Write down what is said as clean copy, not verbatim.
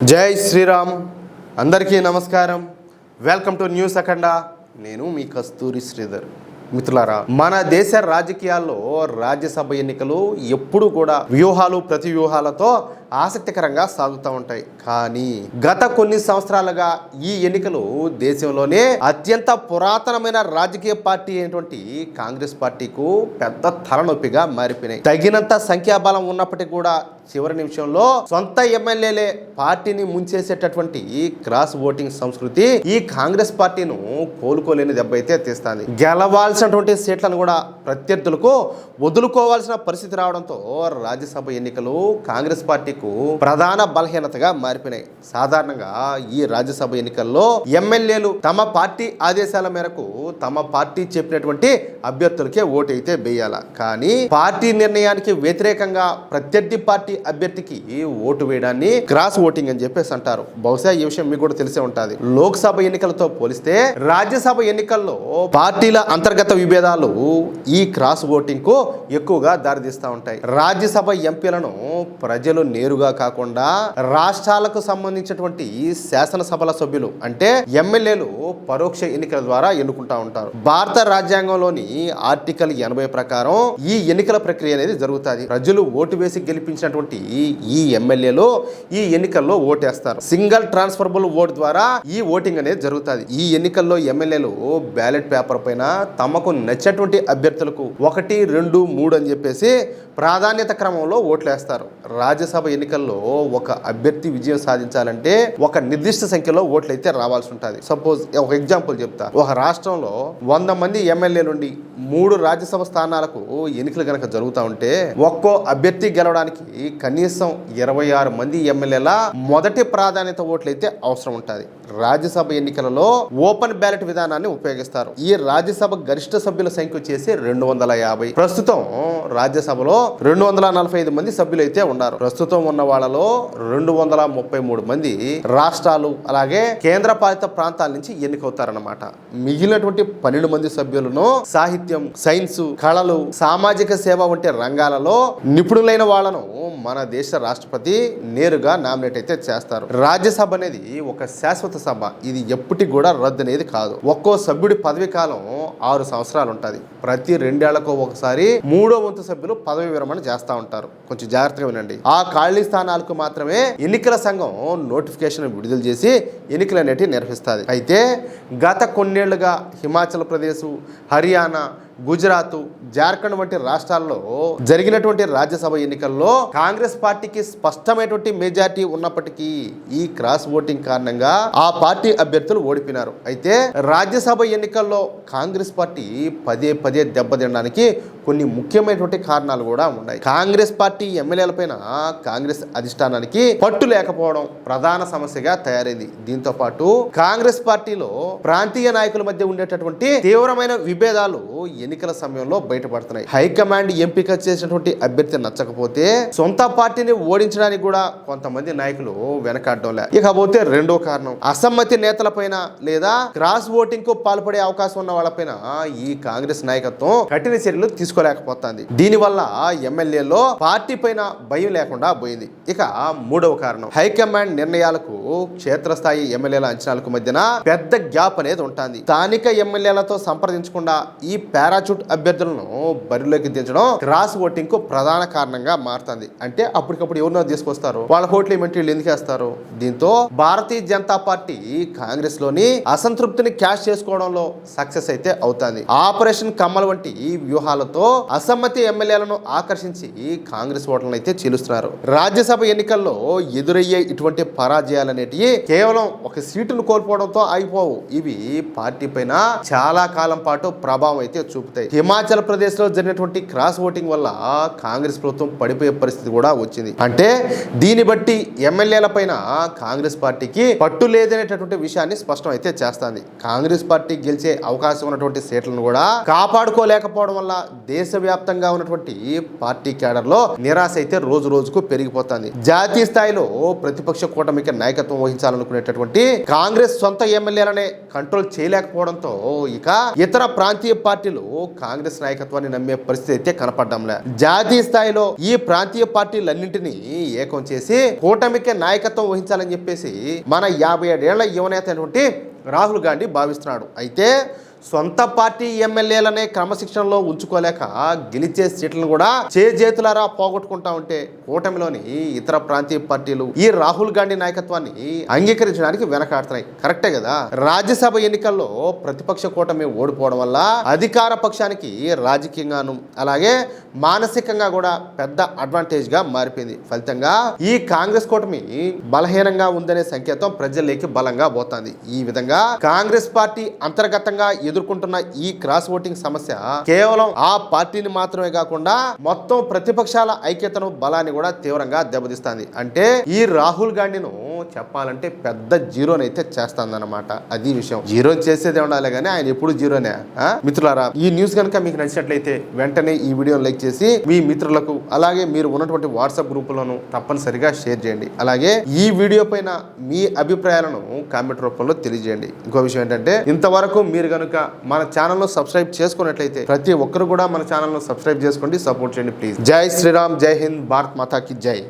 జై శ్రీరామ్. అందరికీ నమస్కారం. వెల్కమ్ టు న్యూస్ అఖండ. నేను మీ కస్తూరి శ్రీధర్. మిత్రులారా, మన దేశ రాజకీయాల్లో రాజ్యసభ ఎన్నికలు ఎప్పుడు కూడా వ్యూహాలు ప్రతి వ్యూహాలతో ఆసక్తికరంగా సాగుతూ ఉంటాయి. కానీ గత కొన్ని సంవత్సరాలుగా ఈ ఎన్నికలు దేశంలోనే అత్యంత పురాతనమైన రాజకీయ పార్టీ అయినటువంటి కాంగ్రెస్ పార్టీకు పెద్ద తలనొప్పిగా మారిపోయినాయి. తగినంత సంఖ్యాబలం ఉన్నప్పటికీ కూడా చివరి నిమిషంలో సొంత ఎమ్మెల్యేలే పార్టీని ముంచేసేటటువంటి క్రాస్ ఓటింగ్ సంస్కృతి ఈ కాంగ్రెస్ పార్టీను కోలుకోలేని దెబ్బ అయితే తీస్తుంది. గెలవాల్సినటువంటి సీట్లను కూడా ప్రత్యర్థులకు వదులుకోవాల్సిన పరిస్థితి రావడంతో రాజ్యసభ ఎన్నికలు కాంగ్రెస్ పార్టీకు ప్రధాన బలహీనతగా మారిపోయినాయి. సాధారణంగా ఈ రాజ్యసభ ఎన్నికల్లో ఎమ్మెల్యేలు తమ పార్టీ ఆదేశాల మేరకు తమ పార్టీ చెప్పినటువంటి అభ్యర్థులకే ఓటు అయితే వేయాల. కానీ పార్టీ నిర్ణయానికి వ్యతిరేకంగా ప్రత్యర్థి పార్టీ అభ్యర్థికి ఓటు వేయడాన్ని క్రాస్ ఓటింగ్ అని చెప్పేసి అంటారు. బహుశా ఈ విషయం మీకు కూడా తెలిసే ఉంటుంది. లోక్సభ ఎన్నికలతో పోలిస్తే రాజ్యసభ ఎన్నికల్లో పార్టీల అంతర్గత విభేదాలు ఈ క్రాస్ ఓటింగ్ కు ఎక్కువగా దారితీస్తూ ఉంటాయి. రాజ్యసభ ఎంపీలను ప్రజలు నేరుగా కాకుండా రాష్ట్రాలకు సంబంధించినటువంటి శాసనసభల సభ్యులు అంటే ఎమ్మెల్యేలు పరోక్ష ఎన్నికల ద్వారా ఎన్నుకుంటా ఉంటారు. భారత రాజ్యాంగంలోని ఆర్టికల్ 80 ప్రకారం ఈ ఎన్నికల ప్రక్రియ అనేది జరుగుతుంది. ప్రజలు ఓటు వేసి గెలిపించినటువంటి ఈ ఎమ్మెల్యేలు ఈ ఎన్నికల్లో ఓటేస్తారు. సింగిల్ ట్రాన్స్ఫరబుల్ ఓట్ ద్వారా ఈ ఓటింగ్ అనేది జరుగుతుంది. ఈ ఎన్నికల్లో ఎమ్మెల్యేలు బ్యాలెట్ పేపర్ పైన తమకు నచ్చినటువంటి అభ్యర్థులకు 1, 2, 3 అని చెప్పేసి ప్రాధాన్యత క్రమంలో ఓట్లు వేస్తారు. రాజ్యసభ ఎన్నికల్లో ఒక అభ్యర్థి విజయం సాధించాలంటే ఒక నిర్దిష్ట సంఖ్యలో ఓట్లు అయితే రావాల్సి ఉంటుంది. సపోజ్ ఒక ఎగ్జాంపుల్ చెప్తా. ఒక రాష్ట్రంలో 100 మంది ఎమ్మెల్యే నుండి 3 రాజ్యసభ స్థానాలకు ఎన్నికలు కనుక జరుగుతూ ఉంటే ఒక్కో అభ్యర్థి గెలవడానికి కనీసం 26 మంది ఎమ్మెల్యేల మొదటి ప్రాధాన్యత ఓట్లు అయితే అవసరం ఉంటుంది. రాజ్యసభ ఎన్నికలలో ఓపెన్ బ్యాలెట్ విధానాన్ని ఉపయోగిస్తారు. ఈ రాజ్యసభ గరిష్ట సభ్యుల సంఖ్య వచ్చేసి 250. ప్రస్తుతం రాజ్యసభలో 245 మంది సభ్యులు అయితే ఉన్నారు. ప్రస్తుతం ఉన్న వాళ్ళలో 233 మంది రాష్ట్రాలు అలాగే కేంద్ర పాలిత ప్రాంతాల నుంచి ఎన్నికవుతారన్నమాట. మిగిలినటువంటి 12 మంది సభ్యులను సాహిత్యం, సైన్స్, కళలు, సామాజిక సేవ వంటి రంగాలలో నిపుణులైన వాళ్ళను మన దేశ రాష్ట్రపతి నేరుగా నామినేట్ అయితే చేస్తారు. రాజ్యసభ అనేది ఒక శాశ్వత సభ. ఇది ఎప్పటికి కూడా రద్దు అనేది కాదు. ఒక్కో సభ్యుడి పదవి కాలం 6 సంవత్సరాలు ఉంటుంది. ప్రతి 2 ఏళ్లకు ఒకసారి 3వ వంతు సభ్యులు పదవి విరమణ చేస్తూ ఉంటారు. కొంచెం జాగ్రత్తగా వినండి. ఆ ఖాళీ స్థానాలకు మాత్రమే ఎన్నికల సంఘం నోటిఫికేషన్ విడుదల చేసి ఎన్నికలు అనేటివి నిర్వహిస్తుంది. అయితే గత కొన్నేళ్లుగా హిమాచల్ ప్రదేశ్, హర్యానా, గుజరాత్, జార్ఖండ్ వంటి రాష్ట్రాల్లో జరిగినటువంటి రాజ్యసభ ఎన్నికల్లో కాంగ్రెస్ పార్టీకి స్పష్టమైనటువంటి మెజార్టీ ఉన్నప్పటికీ ఈ క్రాస్ ఓటింగ్ కారణంగా ఆ పార్టీ అభ్యర్థులు ఓడిపోయినారు. అయితే రాజ్యసభ ఎన్నికల్లో కాంగ్రెస్ పార్టీ పదే దెబ్బతినడానికి కొన్ని ముఖ్యమైనటువంటి కారణాలు కూడా ఉన్నాయి. కాంగ్రెస్ పార్టీ ఎమ్మెల్యేల పైన కాంగ్రెస్ అధిష్టానానికి పట్టు లేకపోవడం ప్రధాన సమస్యగా తయారైంది. దీంతో పాటు కాంగ్రెస్ పార్టీలో ప్రాంతీయ నాయకుల మధ్య ఉండేటటువంటి తీవ్రమైన విభేదాలు ఎన్నికల సమయంలో బయటపడుతున్నాయి. హైకమాండ్ ఎంపిక చేసినటువంటి అభ్యర్థి నచ్చకపోతే సొంత పార్టీని ఓడించడానికి కూడా కొంతమంది నాయకులు వెనకాడడం లే. ఇకపోతే రెండో కారణం, అసమ్మతి నేతలపైన లేదా క్రాస్ ఓటింగ్ కు పాల్పడే అవకాశం ఉన్న వాళ్ళపైన ఈ కాంగ్రెస్ నాయకత్వం కఠిన చర్యలు తీసుకోలేకపోతుంది. దీనివల్ల ఎమ్మెల్యేలో పార్టీ పైన భయం లేకుండా పోయింది. ఇక మూడవ కారణం, హైకమాండ్ నిర్ణయాలకు క్షేత్రస్థాయి ఎమ్మెల్యేల అంచనాలకు మధ్యన పెద్ద గ్యాప్ అనేది ఉంటుంది. స్థానిక ఎమ్మెల్యేలతో సంప్రదించకుండా ఈ పారాచూట్ అభ్యర్థులను బరిలోకి దించడం క్రాస్ ఓటింగ్ కు ప్రధాన కారణంగా మారుతుంది. అంటే అప్పటికప్పుడు ఎవరినో తీసుకొస్తారు, వాళ్ళ ఓట్లు ఏమంటే వీళ్ళు ఎందుకు వేస్తారు. దీంతో భారతీయ జనతా పార్టీ కాంగ్రెస్ లోని అసంతృప్తిని క్యాష్ చేసుకోవడంలో సక్సెస్ అయితే అవుతుంది. ఆపరేషన్ కమల్ వంటి వ్యూహాలతో అసమ్మతి ఎమ్మెల్యేలను ఆకర్షించి కాంగ్రెస్ ఓట్లను అయితే చీలుస్తున్నారు. రాజ్యసభ ఎన్నికల్లో ఎదురయ్యే ఇటువంటి పరాజయాలనేటివి కేవలం ఒక సీటును కోల్పోవడంతో ఆగిపోవు. ఇవి పార్టీ పైన చాలా కాలం పాటు ప్రభావం అయితే చూపుతాయి. హిమాచల్ ప్రదేశ్ లో జరిగినటువంటి క్రాస్ ఓటింగ్ వల్ల కాంగ్రెస్ ప్రభుత్వం పడిపోయే పరిస్థితి కూడా వచ్చింది. అంటే దీన్ని బట్టి ఎమ్మెల్యేల పైన కాంగ్రెస్ పార్టీకి పట్టు లేదనేటటువంటి విషయాన్ని స్పష్టం అయితే చేస్తుంది. కాంగ్రెస్ పార్టీ గెలిచే అవకాశం ఉన్నటువంటి సీట్లను కూడా కాపాడుకోలేకపోవడం వల్ల దేశవ్యాప్తంగా ఉన్నటువంటి పార్టీ క్యాడర్ లో నిరాశ అయితే రోజు రోజుకు పెరిగిపోతుంది. జాతీయ స్థాయిలో ప్రతిపక్ష కూటమికి నాయకత్వం వహించాలనుకునేటటువంటి కాంగ్రెస్ సొంత ఎమ్మెల్యేలనే కంట్రోల్ చేయలేకపోవడంతో ఇక ఇతర ప్రాంతీయ పార్టీలు కాంగ్రెస్ నాయకత్వాన్ని నమ్మే పరిస్థితి అయితే కనపడ్డంలే. జాతీయ స్థాయిలో ఈ ప్రాంతీయ పార్టీలన్నింటినీ ఏకం చేసి కూటమికే నాయకత్వం వహించాలని చెప్పేసి మన 57 ఏళ్ల యువనేత అయినటువంటి రాహుల్ గాంధీ భావిస్తున్నాడు. అయితే సొంత పార్టీ ఎమ్మెల్యేలనే క్రమశిక్షణలో ఉంచుకోలేక గెలిచే సీట్లను కూడా చేతులారా పోగొట్టుకుంటా ఉంటే కూటమిలోని ఇతర ప్రాంతీయ పార్టీలు ఈ రాహుల్ గాంధీ నాయకత్వాన్ని అంగీకరించడానికి వెనకాడుతున్నాయి. కరెక్టే కదా. రాజ్యసభ ఎన్నికల్లో ప్రతిపక్ష కూటమి ఓడిపోవడం వల్ల అధికార పక్షానికి రాజకీయంగాను అలాగే మానసికంగా కూడా పెద్ద అడ్వాంటేజ్ గా మారిపోయింది. ఫలితంగా ఈ కాంగ్రెస్ కూటమి బలహీనంగా ఉందనే సంకేతం ప్రజల్లోకి బలంగా పోతుంది. ఈ విధంగా కాంగ్రెస్ పార్టీ అంతర్గతంగా ఎదుర్కొంటున్న ఈ క్రాస్ ఓటింగ్ సమస్య కేవలం ఆ పార్టీని మాత్రమే కాకుండా మొత్తం ప్రతిపక్షాల ఐక్యతను బలాన్ని కూడా తీవ్రంగా దెబ్బతీస్తుంది. అంటే ఈ రాహుల్ గాంధీను చెప్పాలంటే పెద్ద జీరోనైతే చేస్తానన్నమాట. అది విషయం. జీరో చేసేదే ఉండాలి కానీ ఆయన ఎప్పుడు జీరోనే. మిత్రులారా, ఈ న్యూస్ కనుక మీకు నచ్చినట్లయితే వెంటనే ఈ వీడియోని లైక్ చేసి మీ మిత్రులకు అలాగే మీరు ఉన్నటువంటి వాట్సాప్ గ్రూపులను తప్పనిసరిగా షేర్ చేయండి. అలాగే ఈ వీడియో పైన మీ అభిప్రాయాలను కామెంట్ రూపంలో తెలియజేయండి. ఇంకో విషయం ఏంటంటే ఇంతవరకు మీరు కనుక మన ఛానల్ లో సబ్స్క్రైబ్ చేసుకున్నట్లయితే ప్రతి ఒక్కరు కూడా మన ఛానల్ ను సబ్స్క్రైబ్ చేసుకోండి, సపోర్ట్ చేయండి ప్లీజ్. జై శ్రీరామ్, జై హింద్, భారత్ మాతా కి జై.